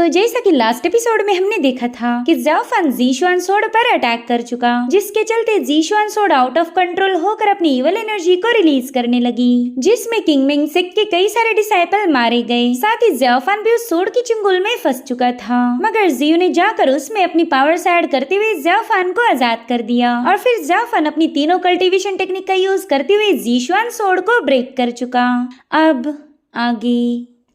तो जैसा कि लास्ट एपिसोड में हमने देखा था कि ज़ाओ फन ज़ीशुआन सोर्ड पर अटैक कर चुका, जिसके चलते ज़ीशुआन सोर्ड आउट ऑफ कंट्रोल होकर अपनी इवल एनर्जी को रिलीज करने लगी, जिसमें किंग मिंग सिक के कई सारे डिसाइपल मारे गए। साथ ही ज़ाओ फन भी उस सोर्ड की चुंगल में फंस चुका था, मगर जियो ने जाकर उसमें अपनी पावर्स ऐड करते हुए ज़ाओ फन को आजाद कर दिया और फिर ज़ाओ फन अपनी तीनों कल्टीवेशन टेक्निक का यूज करते हुए ज़ीशुआन सोर्ड को ब्रेक कर चुका। अब आगे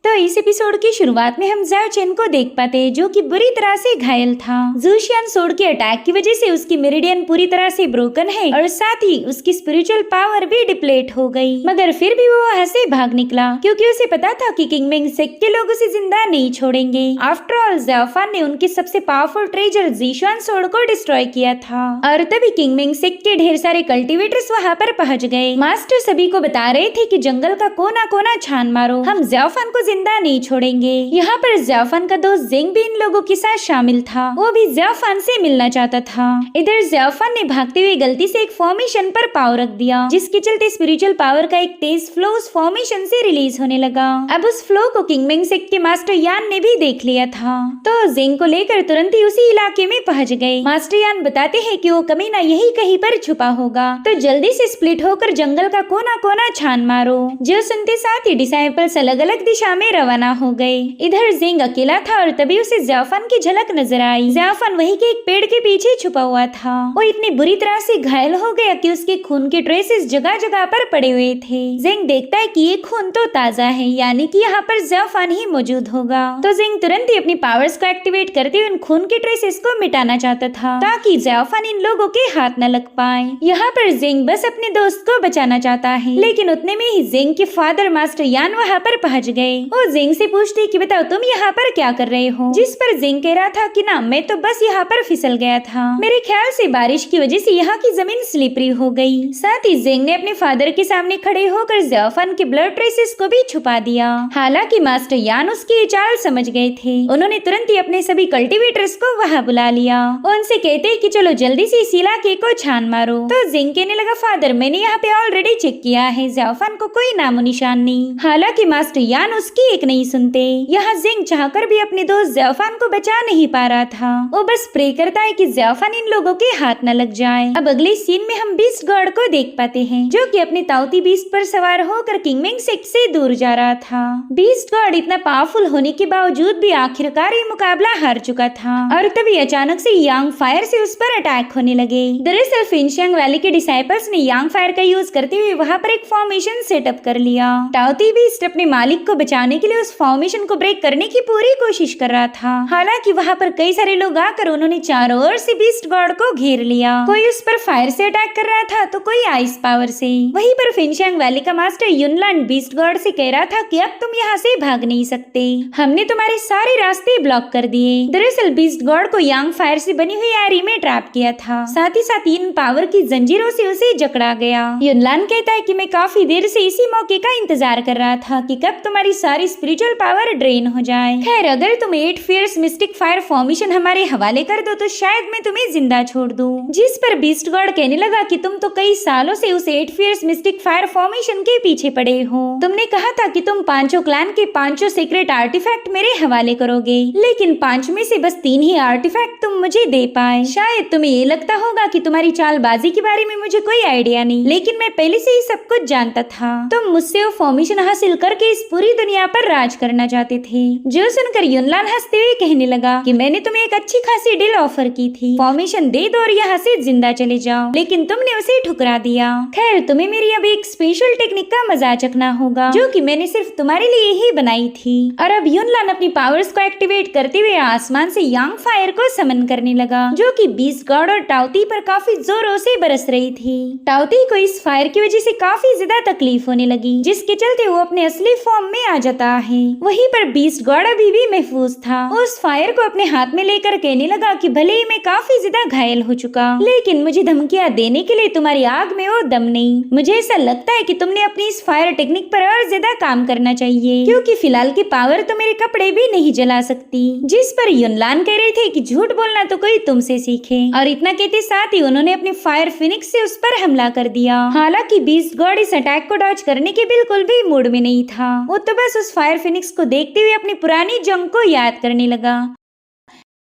तो इस एपिसोड की शुरुआत में हम ज़ाओ चेन को देख पाते हैं, जो कि बुरी तरह से घायल था। ज़ूशियान सोर्ड के अटैक की वजह से उसकी मेरिडियन पूरी तरह से ब्रोकन है और साथ ही उसकी स्पिरिचुअल पावर भी डिप्लेट हो गई, मगर फिर भी वो वहाँ से भाग निकला क्योंकि उसे पता था कि किंग मिंग सिक के लोग उसे जिंदा नहीं छोड़ेंगे। आफ्टर ऑल ज़ाओ फन ने उनके सबसे पावरफुल ट्रेजर ज़ीशुआन सोर्ड को डिस्ट्रॉय किया था और तभी किंग मिंग सिक के ढेर सारे कल्टिवेटर्स वहाँ पर पहुँच गए। मास्टर सभी को बता रहे थे कि जंगल का कोना कोना छान मारो, हम ज़ाओ फन को जिंदा नहीं छोड़ेंगे। यहाँ पर ज़ाओ फन का दोस्त जिंग भी इन लोगों के साथ शामिल था, वो भी ज़ाओ फन से मिलना चाहता था। इधर ज़ाओ फन ने भागते हुए गलती से एक फॉर्मेशन पर पाव रख दिया, जिसके चलते स्पिरिचुअल पावर का एक तेज फ्लो उस फॉर्मेशन से रिलीज होने लगा। अब उस फ्लो को किंग मिंग सिक के मास्टर यान ने भी देख लिया था, तो जिंग को लेकर तुरंत ही उसी इलाके में पहुंच गए। मास्टर यान बताते हैं कि वो कमीना यही कहीं पर छुपा होगा, तो जल्दी से स्प्लिट होकर जंगल का कोना कोना छान मारो। जो सुनते साथ ही डिसाइपल्स अलग अलग दिशा में रवाना हो गए। इधर जिंग अकेला था और तभी उसे ज़ाओ फन की झलक नजर आई। ज़ाओ फन वहीं के एक पेड़ के पीछे छुपा हुआ था। वो इतनी बुरी तरह से घायल हो गया कि उसके खून के ट्रेसेस जगह जगह पर पड़े हुए थे। जिंग देखता है कि ये खून तो ताजा है, यानी कि यहाँ पर ज़ाओ फन ही मौजूद होगा, तो जिंग तुरंत ही अपनी पावर्स को एक्टिवेट करते हुए उन खून के ट्रेसेस को मिटाना चाहता था ताकि ज़ाओ फन इन लोगों के हाथ न लग पाए। यहाँ पर जिंग बस अपने दोस्त को बचाना चाहता है, लेकिन उतने में ही जिंग के फादर मास्टर यान वहाँ पर पहुँच गए। वो जिंग से पूछती कि बताओ तुम यहाँ पर क्या कर रहे हो, जिस पर जिंग कह रहा था कि ना मैं तो बस यहाँ पर फिसल गया था, मेरे ख्याल से बारिश की वजह से यहाँ की जमीन स्लिपरी हो गई। साथ ही जिंग ने अपने फादर के सामने खड़े होकर ज़ाओ फन के ब्लड ट्रेसेस को भी छुपा दिया। हालांकि मास्टर यान उसकी चाल समझ गए थे, उन्होंने तुरंत ही अपने सभी कल्टिवेटर्स को वहाँ बुला लिया। उनसे कहते कि चलो जल्दी से इस इलाके को छान मारो। तो जिंग कहने लगा फादर मैंने यहाँ पे ऑलरेडी चेक किया है, ज़ाओ फन को कोई नामो निशान नहीं। हालांकि मास्टर यान उसकी एक नहीं सुनते। यहाँ जिंग चाहकर भी अपने दोस्त ज़ाओ फन को बचा नहीं पा रहा था, वो बस प्रे करता है कि ज़ाओ फन इन लोगों के हाथ न लग जाए। अब अगले सीन में हम बीस्ट गॉड को देख पाते हैं, जो कि अपने ताउती बीस्ट पर सवार होकर किंग मिंग सिक से दूर जा रहा था। बीस्ट गॉड इतना पावरफुल होने के बावजूद भी आखिरकार ये मुकाबला हार चुका था और तभी अचानक से यांग फायर से उस पर अटैक होने लगे। दरअसल फिनशियांग वैली के डिसाइपल्स ने यांग फायर का यूज करते हुए वहाँ पर एक फॉर्मेशन सेटअप कर लिया। ताउती बीस्ट अपने मालिक को बचाने के लिए उस फॉर्मेशन को ब्रेक करने की पूरी कोशिश कर रहा था। हालांकि वहाँ पर कई सारे लोग आकर उन्होंने चारों ओर से बीस्ट गॉड को घेर लिया। कोई उस पर फायर से अटैक कर रहा था तो कोई आइस पावर से। वहीं पर फिनशियांग वैली का मास्टर युनलैंड बीस्ट गॉड से कह रहा था कि अब तुम यहाँ से भाग नहीं सकते, हमने तुम्हारे सारे रास्ते ब्लॉक कर दिए। दरअसल बीस्ट गॉड को यांग फायर से बनी हुई एरी में ट्रैप किया था, साथ ही साथ इन पावर की जंजीरों से उसे जकड़ा गया। युनलैंड कहता है कि मैं काफी देर से इसी मौके का इंतजार कर रहा था कि कब तुम्हारी सारी स्पिरिचुअल पावर ड्रेन हो जाए। खैर अगर तुम 8 फियर्स मिस्टिक फायर फॉर्मेशन हमारे हवाले कर दो तो शायद मैं तुम्हें जिंदा छोड़ दूं। जिस पर बीस्ट गॉड कहने लगा कि तुम तो कई सालों से उस 8 फियर्स मिस्टिक फायर फॉर्मेशन के पीछे पड़े हो, तुमने कहा था कि तुम पांचों क्लैन के पांचों सीक्रेट आर्टिफैक्ट मेरे हवाले करोगे, लेकिन 5 में से बस 3 ही आर्टिफैक्ट तुम मुझे दे पाए। शायद तुम्हें ये लगता होगा कि तुम्हारी चालबाजी के बारे में मुझे कोई आइडिया नहीं, लेकिन मैं पहले से ही सब कुछ जानता था। तुम मुझसे वो फॉर्मेशन हासिल करके इस पूरी दुनिया पर राज करना चाहते थे। जो सुनकर युनलैंड हंसते हुए कहने लगा कि मैंने तुम्हें एक अच्छी खासी डील ऑफर की थी, फॉर्मेशन दे दो और यहाँ से जिंदा चले जाओ, लेकिन तुमने उसे ठुकरा दिया। खैर तुम्हें मेरी अब एक स्पेशल टेक्निक का मजा चखना होगा, जो कि मैंने सिर्फ तुम्हारे लिए ही बनाई थी। और अब युनलैंड अपनी पावर्स को एक्टिवेट करते हुए आसमान से यांग फायर को समन करने लगा, जो कि बीस्ट गॉड और टाउती पर काफी जोरों से बरस रही थी। टाउती को इस फायर की वजह से काफी ज्यादा तकलीफ होने लगी, जिसके चलते वो अपने असली फॉर्म में आ जाता है। वहीं पर बीस्ट गॉड अभी भी महफूज था, उस फायर को अपने हाथ में लेकर कहने लगा कि भले ही मैं काफी ज्यादा घायल हो चुका, लेकिन मुझे धमकियां देने के लिए तुम्हारी आग में वो दम नहीं। मुझे ऐसा लगता है कि तुमने अपनी इस फायर टेक्निक पर और ज्यादा काम करना चाहिए, क्योंकि फिलहाल की पावर तो मेरे कपड़े भी नहीं जला सकती। जिस पर युनलैंड कह रहे थे कि झूठ बोलना तो कोई तुमसे सीखे, और इतना कहते साथ ही उन्होंने अपने फायर फिनिक्स से उस पर हमला कर दिया। हालांकि बीस्ट गॉड इस अटैक को डॉज करने के बिल्कुल भी मूड में नहीं था, वो तो बस उस उस फायर फिनिक्स को देखते हुए अपनी पुरानी जंग को याद करने लगा।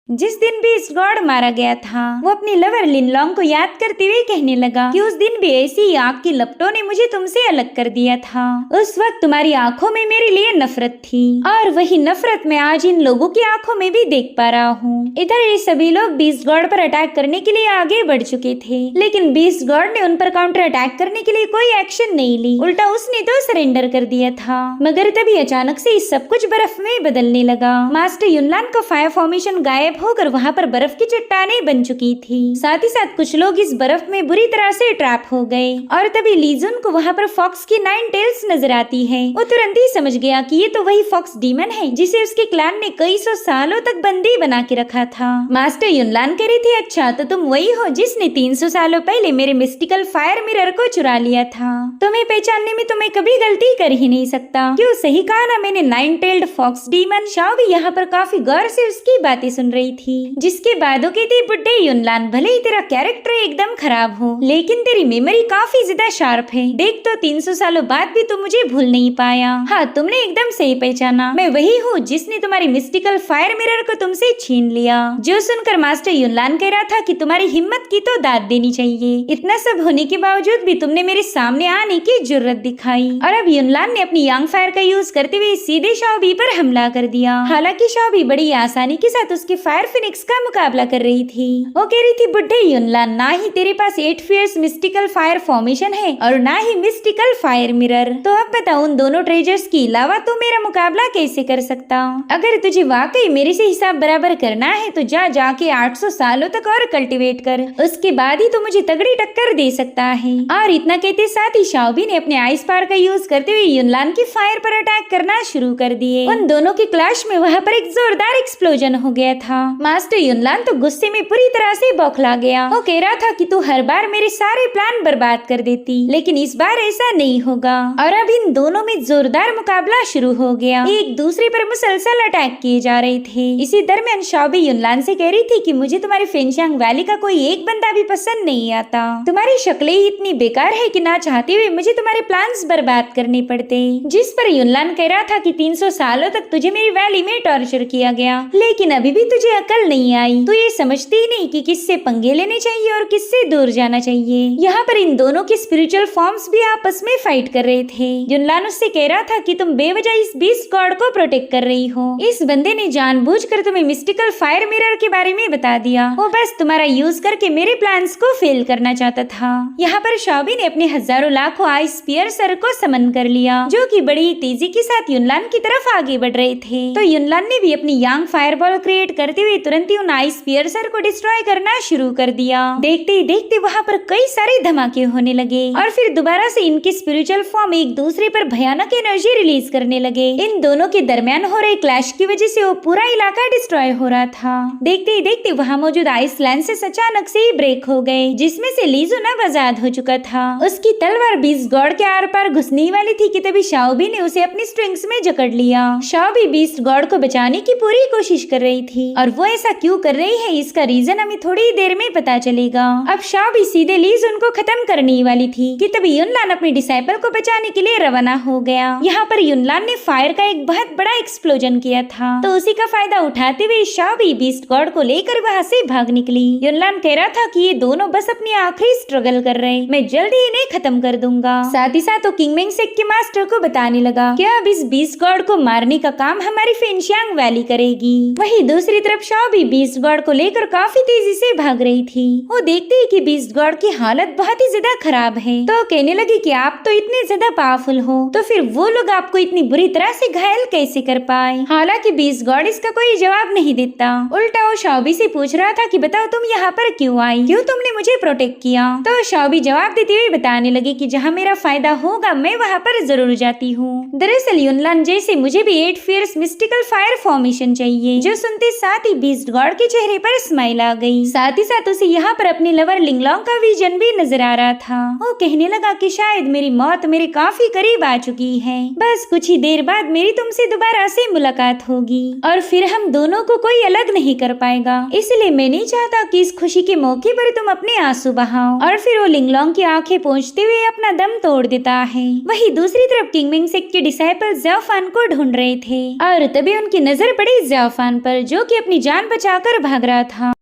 जिस दिन बीस्ट गॉड मारा गया था, वो अपनी लवर लिनलोंग को याद करते हुए कहने लगा कि उस दिन भी ऐसी ही आग की लपटों ने मुझे तुमसे अलग कर दिया था। उस वक्त तुम्हारी आंखों में मेरे लिए नफरत थी और वही नफरत मैं आज इन लोगों की आंखों में भी देख पा रहा हूँ। इधर ये सभी लोग बीस्ट गॉड पर अटैक करने के लिए आगे बढ़ चुके थे, लेकिन बीस्ट गॉड ने उन पर काउंटर अटैक करने के लिए कोई एक्शन नहीं ली। उल्टा उसने तो सरेंडर कर दिया था। मगर तभी अचानक से सब कुछ बर्फ में बदलने लगा। मास्टर युनलान का फायर फॉर्मेशन गायब होकर वहाँ पर बर्फ की चट्टानें बन चुकी थी। साथ ही साथ कुछ लोग इस बर्फ में बुरी तरह से ट्रैप हो गए और तभी लीजुन को वहाँ पर फॉक्स की 9 टेल्स नजर आती है। वो तुरंत ही समझ गया कि ये तो वही फॉक्स डीमन है जिसे उसके क्लैन ने कई सौ सालों तक बंदी बना के रखा था। मास्टर युनलान कह रही थी, अच्छा तो तुम वही हो जिसने 300 सालों पहले मेरे मिस्टिकल फायर मिरर को चुरा लिया था। तुम्हें पहचानने में तुम्हें कभी गलती कर ही नहीं सकता। क्यों, सही कहा ना मैंने, 9 टेल्ड फॉक्स डीमन। शाओ भी यहाँ पर काफी गौर से उसकी बातें सुन रही थी। जिसके बाद वो कहती, बुड्ढे युनलान, भले ही तेरा कैरेक्टर एकदम खराब हो, लेकिन तेरी मेमोरी काफी ज्यादा शार्प है। देख तो 300 सालों बाद भी तुम मुझे भूल नहीं पाया। हाँ, तुमने एकदम सही पहचाना, मैं वही हूँ जिसने तुम्हारी मिस्टिकल फायर मिरर को तुमसे छीन लिया। जो सुनकर मास्टर युनलान कह रहा था कि तुम्हारी हिम्मत की तो दाद देनी चाहिए। इतना सब होने के बावजूद भी तुमने मेरे सामने आने की जुर्रत दिखाई। और अब युनलान ने अपनी यांग फायर का यूज करते हुए सीधे शाओबी पर हमला कर दिया। हालांकि शाओबी बड़ी आसानी के साथ उसके फायर फिनिक्स का मुकाबला कर रही थी। वो कह रही थी, बुड्ढे युनलान, ना ही तेरे पास 8 फियर्स मिस्टिकल फायर फॉर्मेशन है और ना ही मिस्टिकल फायर मिरर। तो अब बताओ, उन दोनों ट्रेजर्स के अलावा तू मेरा मुकाबला कैसे कर सकता? अगर तुझे वाकई मेरे से हिसाब बराबर करना है तो जाके 800 सालों तक और कल्टीवेट कर, उसके बाद ही तो मुझे तगड़ी टक्कर दे सकता है। और इतना कहते साथ ही शाओबी ने अपने आइस पावर का यूज करते हुए युनलान की फायर पर अटैक करना शुरू कर दिए। उन दोनों के क्लैश में वहाँ पर एक जोरदार एक्सप्लोजन हो गया था। मास्टर युनलान तो गुस्से में पूरी तरह से बौखला गया। वो कह रहा था कि तू हर बार मेरे सारे प्लान बर्बाद कर देती, लेकिन इस बार ऐसा नहीं होगा। और अब इन दोनों में जोरदार मुकाबला शुरू हो गया। एक दूसरे पर मुसलसल अटैक किए जा रहे थे। इसी दरमियान शाओबी युनलान से कह रही थी कि मुझे तुम्हारी फेंगशियांग वैली का कोई एक बंदा भी पसंद नहीं आता। तुम्हारी शक्लें ही इतनी बेकार है कि ना चाहते हुए मुझे तुम्हारे प्लान्स बर्बाद करने पड़ते। जिस पर युनलान कह रहा था कि 300 सालों तक तुझे मेरी वैली में टॉर्चर किया गया, लेकिन अभी भी तुझे अकल नहीं आई। तू ये समझती ही नहीं कि किससे पंगे लेने चाहिए और किससे दूर जाना चाहिए। यहाँ पर इन दोनों के स्पिरिचुअल फॉर्म्स भी आपस में फाइट कर रहे थे। युनलान उससे कह रहा था कि तुम बेवजह इस बीस्ट गॉड को प्रोटेक्ट कर रही हो। इस बंदे ने जानबूझकर तुम्हें मिस्टिकल फायर मिरर के बारे में बता दिया। वो बस तुम्हारा यूज करके मेरे प्लान्स को फेल करना चाहता था। यहाँ पर शाओबी ने अपने हजारों लाखों आइस पियर्सर को समन कर लिया, जो कि बड़ी तेजी के साथ युनलान की तरफ आगे बढ़ रहे थे। तो युनलान ने भी अपनी यांग फायरबॉल क्रिएट करते हुए तुरंत ही उन आइस पियर्सर को डिस्ट्रॉय करना शुरू कर दिया। देखते ही देखते वहाँ पर कई सारे धमाके होने लगे और फिर दोबारा से इनके स्पिरिचुअल फॉर्म एक दूसरे पर भयानक एनर्जी रिलीज करने लगे। इन दोनों के दरमियान हो रहे क्लैश की वजह से वो पूरा इलाका डिस्ट्रॉय हो रहा था। देखते ही देखते वहाँ मौजूद आइस लैंसेस अचानक से ही ब्रेक हो गए, जिसमें से लीजुन अब आजाद हो चुका था। उसकी तलवार बीस्ट गॉड के आर पार घुसने वाली थी कि तभी शाओबी ने उसे अपनी स्ट्रिंग्स में जकड़ लिया। शाओबी बीस्ट गॉड को बचाने की पूरी कोशिश कर रही थी और वो ऐसा क्यों कर रही है इसका रीजन हमें थोड़ी देर में पता चलेगा। अब शाओबी सीधे लीजुन को खत्म करने वाली थी कि तभी युनलान अपने डिसाइपल को बचाने के लिए रवाना हो गया। यहाँ पर युनलान ने फायर का एक बहुत बड़ा एक्सप्लोजन किया था, तो उसी का फायदा उठाते हुए शाओबी बीस्ट गॉड को लेकर वहाँ से भाग निकली। युनलान कह रहा था कि ये दोनों बस अपनी आखिरी स्ट्रगल कर रहे, मैं जल्दी इन्हें खत्म कर दूंगा। साथ ही साथ वो किंगमेंग सेक्ट के मास्टर को बताने लगा कि अब इस बीस्ट गॉड को मारने का काम हमारी फेंगशियांग वैली करेगी। वही दूसरी तरफ शाओबी बीस्ट गॉड को लेकर काफी तेजी से भाग रही थी। वो देखती है कि बीस्ट गॉड की हालत बहुत ही ज्यादा खराब है, तो कहने लगी कि आप तो इतने ज्यादा पावरफुल हो, तो फिर वो लोग आपको इतनी बुरी तरह से घायल कैसे कर पाए। हालांकि बीस्ट गॉड इसका कोई जवाब नहीं देता, उल्टा वो शाओबी से पूछ रहा था कि बताओ तुम यहाँ पर क्यों आई, क्यों तुमने मुझे प्रोटेक्ट किया। तो शाओबी जवाब देते हुए बताने लगी कि जहाँ मेरा फायदा होगा मैं वहाँ पर जरूर जाती हूँ। दरअसल युनलान जैसे मुझे भी 8 फियर्स मिस्टिकल फायर फॉर्मेशन चाहिए। जो सुनते साथ ही बीस्ट गॉड के चेहरे पर स्माइल आ गई। साथ ही साथ उसे यहाँ पर अपने लवर लिंगलोंग का विजन भी नजर आ रहा था। वो कहने लगा कि शायद मेरी मौत मेरे काफी करीब आ चुकी है, बस कुछ ही देर बाद मेरी तुमसे दोबारा से मुलाकात होगी और फिर हम दोनों को कोई अलग नहीं कर पाएगा। इसलिए मैं नहीं चाहता कि इस खुशी के मौके पर तुम अपने आंसू बहाओ। और फिर वो लिंगलोंग की आंखें पोंछते हुए अपना दम तोड़ देता है। वहीं दूसरी तरफ किंग मिंगसेक के डिसाइपल ज़ाओफान को ढूंढ रहे थे और तभी उनकी नजर पड़ी ज़ाओफान पर, जो कि अपनी जान बचाकर भाग रहा था।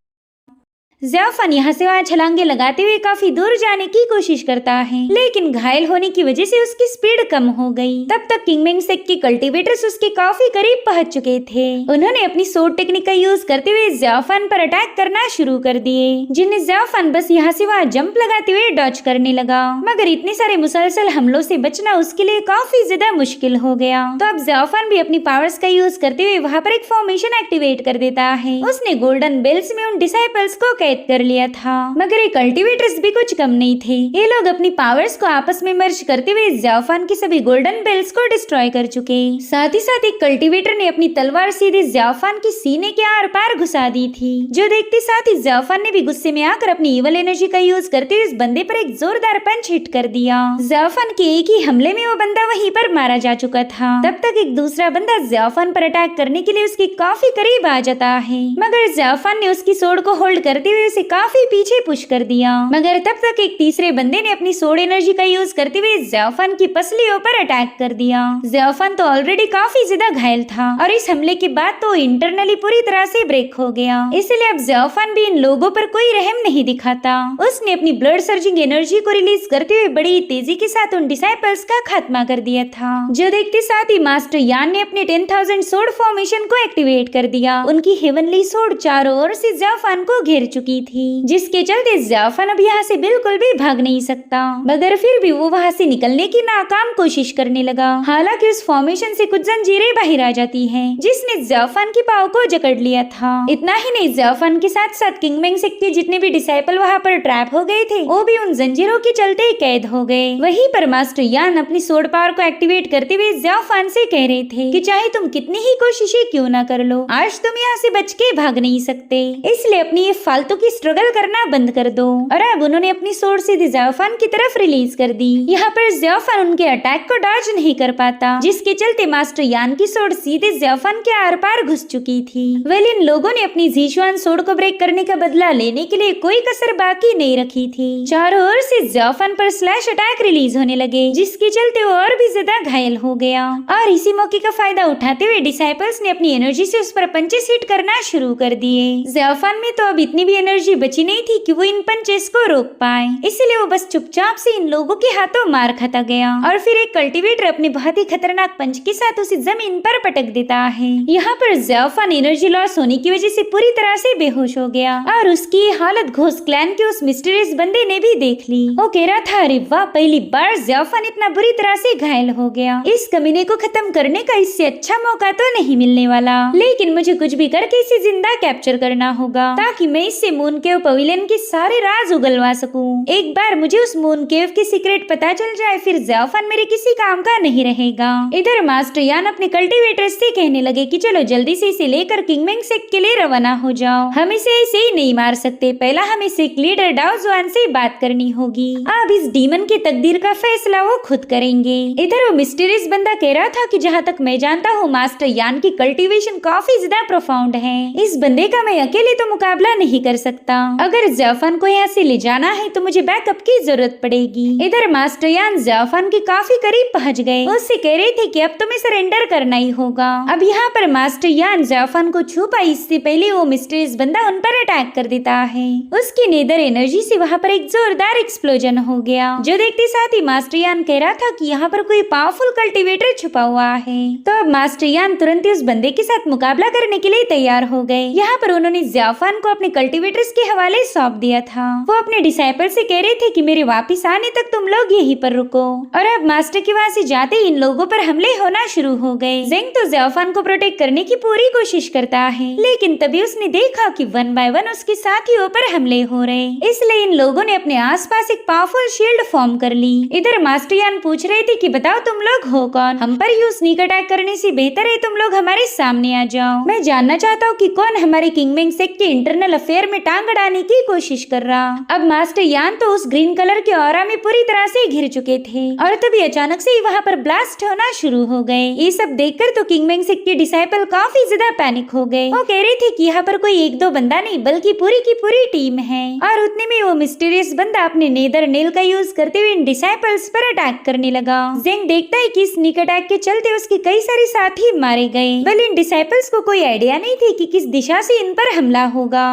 ज़ाओफान यहाँ से वहाँ छलांगे लगाते हुए काफी दूर जाने की कोशिश करता है, लेकिन घायल होने की वजह से उसकी स्पीड कम हो गई। तब तक किंग मिंगसेक के कल्टीवेटर्स उसके काफी करीब पहुंच चुके थे। उन्होंने अपनी सोर्ड टेक्निक का यूज करते हुए ज़ाओफान पर अटैक करना शुरू कर दिए, जिन्हें ज़ाओफान बस यहाँ से वहाँ जंप लगाते हुए डॉज करने लगा। मगर इतने सारे मुसलसल हमलों से बचना उसके लिए काफी ज्यादा मुश्किल हो गया। तो अब ज़ाओफान भी अपनी पावर्स का यूज करते हुए वहाँ पर एक फॉर्मेशन एक्टिवेट कर देता है। उसने गोल्डन बेल्स में उन डिसाइपल्स को कर लिया था, मगर ये कल्टीवेटर्स भी कुछ कम नहीं थे। ये लोग अपनी पावर्स को आपस में मर्ज करते हुए ज़ाओफान की सभी गोल्डन बेल्स को डिस्ट्रॉय कर चुके। साथ ही साथ एक कल्टीवेटर ने अपनी तलवार सीधे ज़ाओफान की सीने के आर पार घुसा दी थी, जो देखते साथ ही ज़ाओफान ने भी गुस्से में आकर अपनी इवल एनर्जी का यूज करते हुए इस बंदे पर एक जोरदार पंच हिट कर दिया। ज़ाओफान के एक ही हमले में वो बंदा वहीं पर मारा जा चुका था। तब तक एक दूसरा बंदा ज़ाओफान पर अटैक करने के लिए उसके काफी करीब आ जाता है, मगर ज़ाओफान ने उसकी सोर्ड को होल्ड करते हुए उसे काफी पीछे पुश कर दिया। मगर तब तक एक तीसरे बंदे ने अपनी सोर्ड एनर्जी का यूज करते हुए ज़ाओफान की पसलियों पर अटैक कर दिया। ज़ाओफान तो ऑलरेडी काफी ज्यादा घायल था और इस हमले के बाद तो इंटरनली पूरी तरह से ब्रेक हो गया। इसलिए अब ज़ाओफान भी इन लोगों पर कोई रहम नहीं दिखाता। उसने अपनी ब्लड सर्जिंग एनर्जी को रिलीज करते हुए बड़ी तेजी के साथ उन डिसाइपल्स का खात्मा कर दिया था, जो देखते साथ ही मास्टर यान ने अपने 10,000 सोर्ड फॉर्मेशन को एक्टिवेट कर दिया। उनकी हेवनली सोर्ड चारों ओर से ज़ाओफान को घेर चुकी थी, जिसके चलते ज़ाओफान अब यहाँ से बिल्कुल भी भाग नहीं सकता। मगर फिर भी वो वहाँ से निकलने की नाकाम कोशिश करने लगा। हालांकि उस फॉर्मेशन से कुछ जंजीरें बाहर आ जाती हैं, जिसने ज़ाओफान की पाव को जकड़ लिया था। इतना ही नहीं, ज़ाओफान के साथ साथ किंग मिंगसेक के जितने भी डिसाइपल वहाँ पर ट्रैप हो गए थे, वो भी उन जंजीरों के चलते कैद हो गए। वहीं पर मास्टर यान अपनी सोर्ड पावर को एक्टिवेट करते हुए ज़ाओफान से कह रहे थे कि चाहे तुम कितनी ही कोशिशें क्यों ना कर लो, आज तुम यहाँ से बच के भाग नहीं सकते। इसलिए अपनी ये फालतू की स्ट्रगल करना बंद कर दो। और अब उन्होंने अपनी सोर्ड सीधे ज़ाओफान की तरफ रिलीज कर दी। यहाँ पर ज़ाओफान उनके अटैक को डॉज नहीं कर पाता, जिसके चलते मास्टर यान की सोर्ड सीधे ज़ाओफान के आर पार घुस चुकी थी। वेल, इन लोगों ने अपनी ज़ीशुआन सोर्ड को ब्रेक करने का बदला लेने के लिए कोई कसर बाकी नहीं रखी थी। चारों ओर से ज़ाओफान पर स्लैश अटैक रिलीज होने लगे, जिसके चलते वो और भी ज्यादा घायल हो गया। और इसी मौके का फायदा उठाते हुए डिसाइपल्स ने अपनी एनर्जी से उस पर पंचेस हिट करना शुरू कर दिए। ज़ाओफान में तो अब इतनी भी एनर्जी बची नहीं थी कि वो इन पंचेस को रोक पाए, इसलिए वो बस चुपचाप से इन लोगों के हाथों मार खाता गया। और फिर एक कल्टीवेटर अपने बहुत ही खतरनाक पंच के साथ उसे जमीन पर पटक देता है। यहाँ पर ज़ाओफान एनर्जी लॉस होने की वजह से पूरी तरह से बेहोश हो गया और उसकी हालत घोष क्लैन के उस मिस्टीरियस बंदे ने भी देख ली। वो कह रहा था, अरे वाह, पहली बार ज़ाओफान इतना बुरी तरह से घायल हो गया। इस कमीने को खत्म करने का इससे अच्छा मौका तो नहीं मिलने वाला, लेकिन मुझे कुछ भी करके इसे जिंदा कैप्चर करना होगा, ताकि मैं इससे मून केव पवेलियन के सारे राज उगलवा सकूं। एक बार मुझे उस मून केव की सीक्रेट पता चल जाए, फिर ज़ाओफान मेरे किसी काम का नहीं रहेगा। इधर मास्टर यान अपने कल्टीवेटर्स से कहने लगे कि चलो जल्दी से इसे लेकर किंग मिंगसेक के लिए रवाना हो जाओ। हम इसे ऐसे ही नहीं मार सकते, पहला हमें सिख लीडर डाओ जुआन से बात करनी होगी। अब इस डीमन की तकदीर का फैसला वो खुद करेंगे। इधर वो मिस्टीरियस बंदा कह रहा था कि जहाँ तक मैं जानता हूँ, मास्टर यान की कल्टीवेशन काफी ज्यादा प्रोफाउंड है। इस बंदे का मैं अकेले तो मुकाबला नहीं कर सकता। अगर ज़ाओफान को यहाँ से ले जाना है तो मुझे बैकअप की जरूरत पड़ेगी। इधर मास्टर यान ज़ाओफान के काफी करीब पहुँच गए। उससे कह रहे थे कि अब तुम्हें सरेंडर करना ही होगा। अब यहाँ पर मास्टर यान ज़ाओफान को छू पाई, इससे पहले वो मिस्टीरियस बंदा उन पर अटैक कर देता है। उसकी नेदर एनर्जी से वहाँ पर एक जोरदार एक्सप्लोजन हो गया, जो देखते साथ ही मास्टर यान कह रहा था कि यहाँ पर कोई पावरफुल कल्टीवेटर छुपा हुआ है। तो अब मास्टर यान तुरंत ही उस बंदे के साथ मुकाबला करने के लिए तैयार हो गए। यहाँ पर उन्होंने ज़ाओफान को अपने कल्टीवेटर ऑपरेटर्स के हवाले सौंप दिया था। वो अपने डिसाइपल से कह रहे थे कि मेरे वापिस आने तक तुम लोग यहीं पर रुको। और अब मास्टर के वहाँ से जाते ही इन लोगों पर हमले होना शुरू हो गए। जेंग तो ज़ाओफान को प्रोटेक्ट करने की पूरी कोशिश करता है, लेकिन तभी उसने देखा कि 1 बाय 1 उसके साथियों पर हमले हो रहे। इसलिए इन लोगों ने अपने आसपास एक पावरफुल शील्ड फॉर्म कर ली। इधर मास्टर यान पूछ रहे थे कि बताओ तुम लोग हो कौन? हम पर यूं स्नीक अटैक करने से बेहतर है तुम लोग हमारे सामने आ जाओ। मैं जानना चाहता हूँ कि कौन हमारे किंगमेंग सेक्ट के इंटरनल अफेयर में टांग अड़ाने की कोशिश कर रहा। अब मास्टर यान तो उस ग्रीन कलर के ऑरा में पूरी तरह से घिर चुके थे और तभी अचानक से ही वहाँ पर ब्लास्ट होना शुरू हो गए। ये सब देखकर तो किंगमेंग सेक्ट के डिसाइपल काफी ज्यादा पैनिक हो गए। वो कह रहे थे कि यहाँ पर कोई 1-2 बंदा नहीं बल्कि पूरी की पूरी टीम है। और उतने में वो मिस्टीरियस बंदा अपने नेदर नेल का यूज करते हुए इन डिसाइपल्स पर अटैक करने लगा। जेंग देखता है कि स्नीक अटैक के चलते उसके कई सारे साथी मारे गए। बल इन डिसाइपल्स को कोई आइडिया नहीं थी कि किस दिशा से इन पर हमला होगा,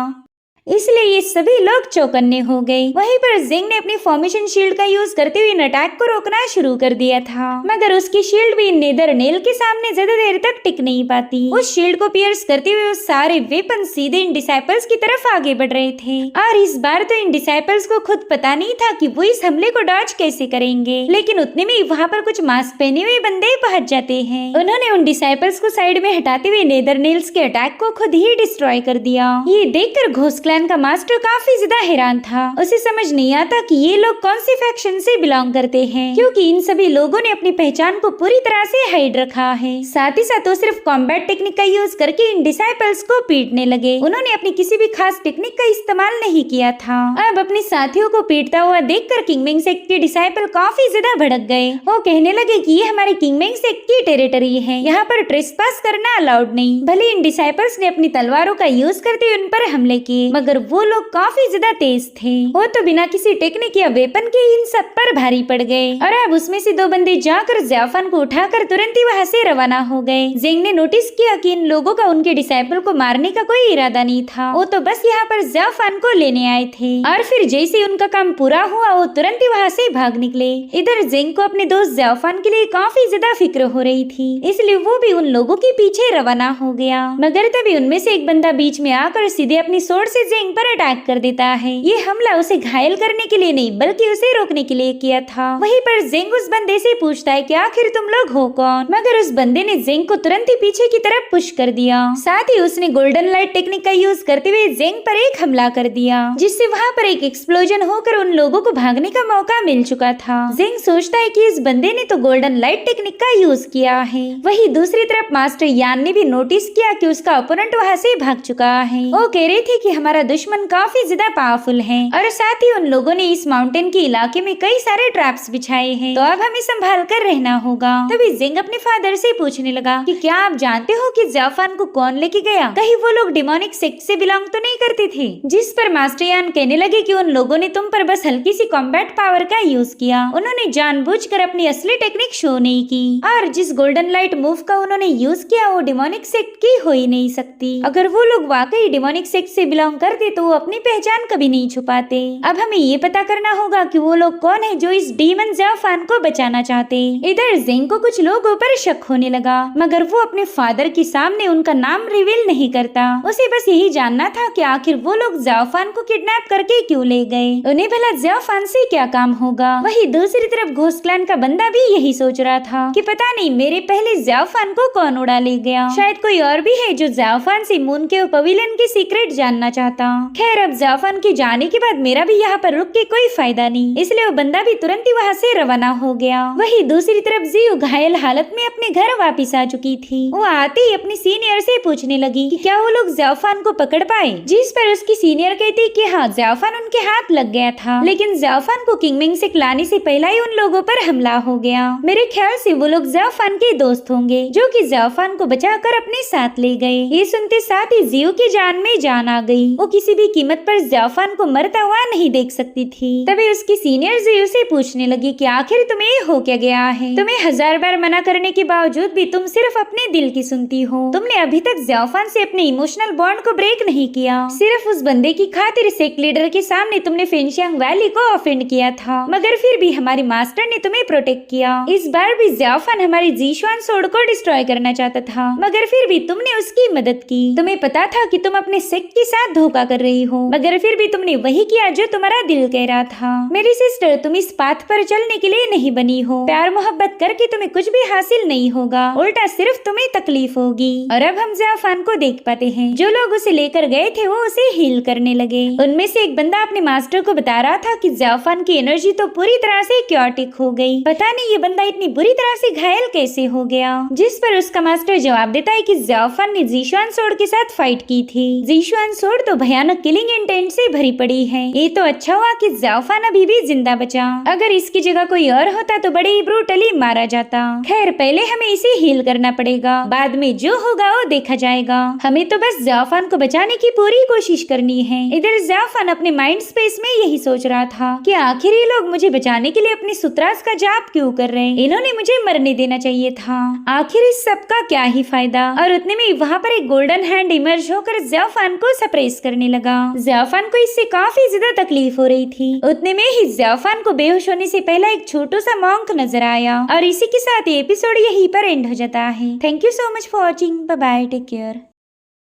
इसलिए ये सभी लोग चौकन्ने हो गए। वहीं पर जेंग ने अपनी फॉर्मेशन शील्ड का यूज करते हुए इन अटैक को रोकना शुरू कर दिया था, मगर उसकी शील्ड भी नेदर नेल के सामने ज्यादा देर तक टिक नहीं पाती। उस शील्ड को पियर्स करते हुए उस सारे वेपन सीधे इन डिसाइपल्स की तरफ आगे बढ़ रहे थे। और इस बार तो इन डिसाइपल्स को खुद पता नहीं था कि वो इस हमले को डॉज कैसे करेंगे, लेकिन उतने में वहाँ पर कुछ मास्क पहने हुए बंदे पहुंच जाते हैं। उन्होंने उन डिसाइपल्स को साइड में हटाते हुए नेदर नेल्स के अटैक को खुद ही डिस्ट्रॉय कर दिया। ये देखकर घोस्ट क्लैन का मास्टर काफी ज्यादा हैरान था। उसे समझ नहीं आता कि ये लोग कौन से फैक्शन से बिलोंग करते हैं, क्योंकि इन सभी लोगों ने अपनी पहचान को पूरी तरह से हाइड रखा है। साथ ही साथ वो सिर्फ कॉम्बैट टेक्निक का यूज करके इन डिसाइपल्स को पीटने लगे। उन्होंने अपनी किसी भी खास टेक्निक का इस्तेमाल नहीं किया था। अब अपने साथियों को पीटता हुआ देखकर किंगमेंग सेक्ट के डिसाइपल काफी ज्यादा भड़क गए। वो कहने लगे कि ये हमारे किंगमेंग सेक्ट की टेरिटरी है, यहाँ पर ट्रेसपास करना अलाउड नहीं। भले इन डिसाइपल्स ने अपनी तलवारों का यूज करते उन पर हमले किए, मगर वो लोग काफी ज्यादा तेज थे। वो तो बिना किसी टेक्निक या वेपन के इन सब पर भारी पड़ गए। और अब उसमें से 2 बंदे जाकर ज़ाओफान को उठाकर तुरंत ही वहाँ से रवाना हो गए। जेंग ने नोटिस किया कि इन लोगों का उनके डिसाइपल को मारने का कोई इरादा नहीं था। वो तो बस यहाँ पर ज़ाओफान को लेने आए थे। और फिर जैसे उनका काम पूरा हुआ वो तुरंत ही वहाँ से भाग निकले। इधर जेंग को अपने दोस्त ज़ाओफान के लिए काफी ज्यादा फिक्र हो रही थी, इसलिए वो भी उन लोगों के पीछे रवाना हो गया। मगर तभी उनमें से एक बंदा बीच में आकर सीधे अपनी सोर्ड से जेंग पर अटैक कर देता है। ये हमला उसे घायल करने के लिए नहीं बल्कि उसे रोकने के लिए किया था। वहीं पर जेंग उस बंदे से पूछता है कि आखिर तुम लोग हो कौन, मगर उस बंदे ने जेंग को तुरंत ही पीछे की तरफ पुश कर दिया। साथ ही उसने गोल्डन लाइट टेक्निक का यूज करते हुए जेंग पर एक हमला कर दिया, जिससे वहाँ पर एक एक्सप्लोजन होकर उन लोगों को भागने का मौका मिल चुका था। जेंग सोचता है कि इस बंदे ने तो गोल्डन लाइट टेक्निक का यूज किया है। वहीं दूसरी तरफ मास्टर यान ने भी नोटिस किया कि उसका ओपोनेंट वहाँ से भाग चुका है। वो कह रहे थे कि हमारा दुश्मन काफी ज्यादा पावरफुल है और साथ ही उन लोगों ने इस माउंटेन के इलाके में कई सारे ट्रैप्स बिछाए हैं, तो अब हमें संभाल कर रहना होगा। तभी जेंग अपने फादर से पूछने लगा कि क्या आप जानते हो कि ज़ाओफान को कौन लेके गया? कहीं वो लोग डिमोनिक सेक्ट से बिलोंग तो नहीं करते थे? जिस पर मास्टर यान कहने लगे कि उन लोगों ने तुम पर बस हल्की सी कॉम्बैट पावर का यूज किया, उन्होंने जानबूझकर अपनी असली टेक्निक शो नहीं की। और जिस गोल्डन लाइट मूव का उन्होंने यूज किया वो डिमोनिक सेक्ट की हो ही नहीं सकती। अगर वो लोग वाकई डिमोनिक सेक्ट से बिलोंग करते तो वो अपनी पहचान कभी नहीं छुपाते। अब हमें ये पता करना होगा कि वो लोग कौन है जो इस डीमन ज़ाओफान को बचाना चाहते। इधर जेंग को कुछ लोगों पर शक होने लगा, मगर वो अपने फादर के सामने उनका नाम रिवील नहीं करता। उसे बस यही जानना था कि आखिर वो लोग ज़ाओफान को किडनैप करके क्यों ले गए, उन्हें भला ज़ाओफान से क्या काम होगा। वही दूसरी तरफ घोस्ट क्लैन का बंदा भी यही सोच रहा था कि पता नहीं मेरे पहले ज़ाओफान को कौन उड़ा ले गया। शायद कोई और भी है जो ज़ाओफान से मून के पवेलियन की सीक्रेट जानना चाहता। खैर अब ज़ाओफान के जाने के बाद मेरा भी यहाँ पर रुक के कोई फायदा नहीं, इसलिए वो बंदा भी तुरंत ही वहाँ से रवाना हो गया। वही दूसरी तरफ जियो घायल हालत में अपने घर वापस आ चुकी थी। वो आते ही अपनी सीनियर से पूछने लगी कि क्या वो लोग ज़ाओफान को पकड़ पाए, जिस पर उसकी सीनियर कहती कि हाँ ज़ाओफान उनके हाथ लग गया था, लेकिन ज़ाओफान को किंगमेंग से लाने से पहले ही उन लोगों पर हमला हो गया। मेरे ख्याल से वो लोग ज़ाओफान के दोस्त होंगे जो कि ज़ाओफान को बचाकर अपने साथ ले गए। ये सुनते साथ ही जियो की जान में जान आ गई। वो किसी भी कीमत पर ज़ाओफान को मरता हुआ नहीं देख सकती थी। तभी उसकी सीनियर जियो से पूछने लगी कि आखिर तुम्हें हो क्या गया है? तुम्हें 1000 बार मना करने के बावजूद भी तुम सिर्फ अपने दिल की सुनती हो। तुमने अभी तक ज़ाओफान से अपने इमोशनल बॉन्ड को ब्रेक नहीं किया। सिर्फ उस बंदे की खातिर सेक्ट लीडर के सामने तुमने फेंगशियांग वैली को ऑफेंड किया था, मगर फिर भी हमारे मास्टर ने तुम्हें प्रोटेक्ट किया। इस बार भी ज़ाओफान हमारी ज़ीशुआन सोर्ड को डिस्ट्रॉय करना चाहता था, मगर फिर भी तुमने उसकी मदद की। तुम्हें पता था कि तुम अपने सेक्ट के साथ धोखा धोखा कर रही हो, मगर फिर भी तुमने वही किया जो तुम्हारा दिल कह रहा था। मेरी सिस्टर, तुम इस पाथ पर चलने के लिए नहीं बनी हो। प्यार मोहब्बत करके तुम्हें कुछ भी हासिल नहीं होगा, उल्टा सिर्फ तुम्हें तकलीफ होगी। और अब हम ज़ियाफान को देख पाते हैं। जो लोग उसे लेकर गए थे वो उसे हील करने लगे। उनमें से एक बंदा अपने मास्टर को बता रहा था कि ज़ियाफान की एनर्जी तो पूरी तरह से क्योटिक हो गई। पता नहीं ये बंदा इतनी बुरी तरह से घायल कैसे हो गया। जिस पर उसका मास्टर जवाब देता है कि ज़ियाफान ने ज़ीशुआन सोर्ड के साथ फाइट की थी। ज़ीशुआन सोर्ड तो भयानक किलिंग इंटेंट से भरी पड़ी है। ये तो अच्छा हुआ कि ज़ियाफान अभी भी जिंदा बचा, अगर इसकी जगह कोई और होता तो बड़े ही ब्रूटली मारा जाता। खैर, पहले हमें इसे हील करना पड़ेगा, बाद में जो होगा वो देखा जाएगा। हमें तो बस ज़ियाफान को बचाने की पूरी कोशिश करनी है। इधर ज़ियाफान अपने माइंड स्पेस में यही सोच रहा था कि आखिर ये लोग मुझे बचाने के लिए अपनी सुत्रास का जाप क्यों कर रहे हैं। इन्होंने मुझे मरने देना चाहिए था। आखिर इस सब का क्या ही फायदा। और उतने में वहाँ पर एक गोल्डन हैंड इमर्ज होकर ज़ियाफान को सप्रेस करने लगा। ज़ियाफान को इससे काफी ज्यादा तकलीफ हो रही थी। उतने में ही ज़ियाफान को बेहोश होने से पहले एक छोटा सा मॉन्क नजर आया। और इसी के साथ ये एपिसोड यहीं पर एंड हो जाता है। Thank you so much for watching. Bye bye, take care.